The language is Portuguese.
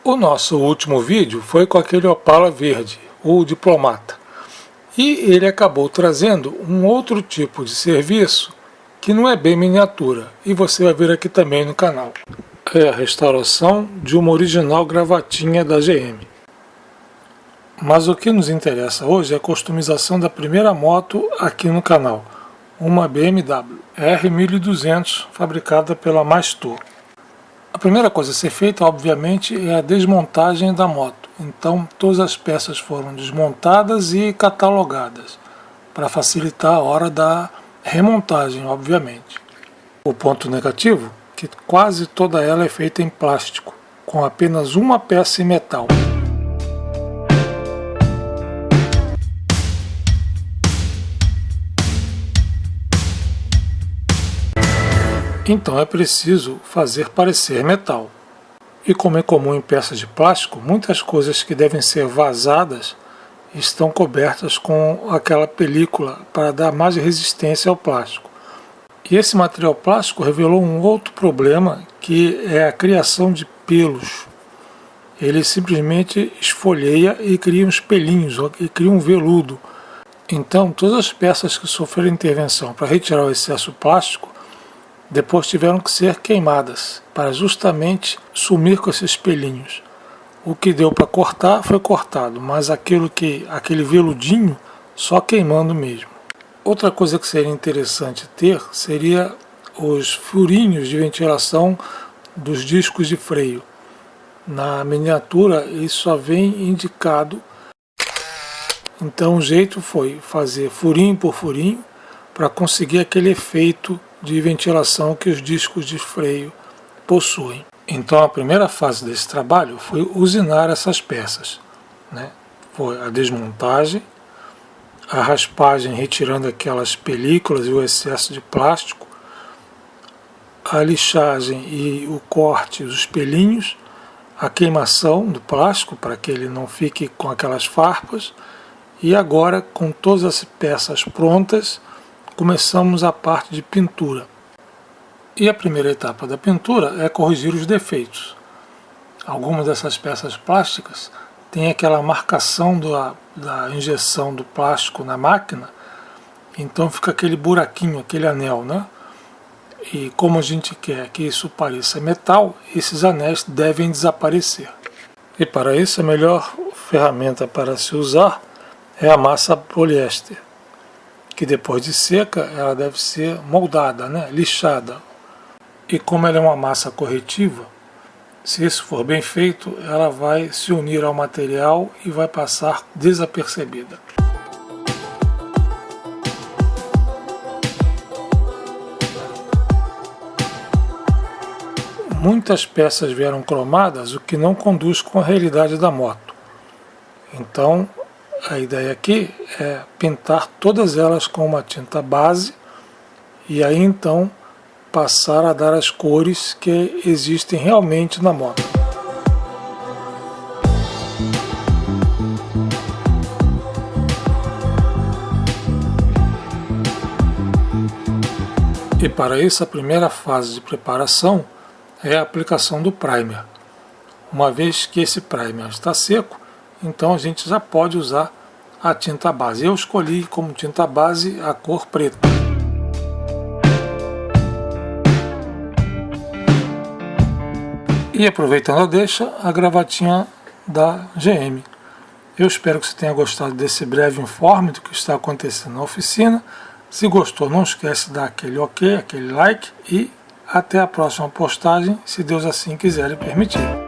O nosso último vídeo foi com aquele Opala verde, o Diplomata. E ele acabou trazendo um outro tipo de serviço que não é bem miniatura, e você vai ver aqui também no canal. É a restauração de uma original gravatinha da GM. Mas o que nos interessa hoje é a customização da primeira moto aqui no canal, uma BMW R1200 fabricada pela Mastor. A primeira coisa a ser feita, obviamente, é a desmontagem da moto. Então, todas as peças foram desmontadas e catalogadas, para facilitar a hora da remontagem, obviamente. O ponto negativo é que quase toda ela é feita em plástico, com apenas uma peça em metal. Então é preciso fazer parecer metal. E como é comum em peças de plástico, muitas coisas que devem ser vazadas estão cobertas com aquela película para dar mais resistência ao plástico. E esse material plástico revelou um outro problema, que é a criação de pelos. Ele simplesmente esfolheia e cria uns pelinhos, e cria um veludo. Então todas as peças que sofreram intervenção para retirar o excesso plástico depois tiveram que ser queimadas, para justamente sumir com esses pelinhos. O que deu para cortar foi cortado, mas aquele veludinho só queimando mesmo. Outra coisa que seria interessante ter seria os furinhos de ventilação dos discos de freio. Na miniatura isso só vem indicado, então o jeito foi fazer furinho por furinho para conseguir aquele efeito de ventilação que os discos de freio possuem. Então a primeira fase desse trabalho foi usinar essas peças, Foi a desmontagem, a raspagem retirando aquelas películas e o excesso de plástico, a lixagem e o corte dos pelinhos, a queimação do plástico para que ele não fique com aquelas farpas, e agora, com todas as peças prontas, começamos a parte de pintura. E a primeira etapa da pintura é corrigir os defeitos. Algumas dessas peças plásticas têm aquela marcação da injeção do plástico na máquina, então fica aquele buraquinho, aquele anel, E como a gente quer que isso pareça metal, esses anéis devem desaparecer. E para isso a melhor ferramenta para se usar é a massa poliéster, que depois de seca ela deve ser moldada, lixada. E como ela é uma massa corretiva, se isso for bem feito, ela vai se unir ao material e vai passar desapercebida. Muitas peças vieram cromadas, o que não conduz com a realidade da moto. Então, a ideia aqui é pintar todas elas com uma tinta base e aí então passar a dar as cores que existem realmente na moto. E para isso a primeira fase de preparação é a aplicação do primer. Uma vez que esse primer está seco, então a gente já pode usar a tinta base. Eu escolhi como tinta base a cor preta. E aproveitando a deixa, a gravatinha da GM. Eu espero que você tenha gostado desse breve informe do que está acontecendo na oficina. Se gostou, não esquece de dar aquele ok, aquele like, e até a próxima postagem, se Deus assim quiser e permitir.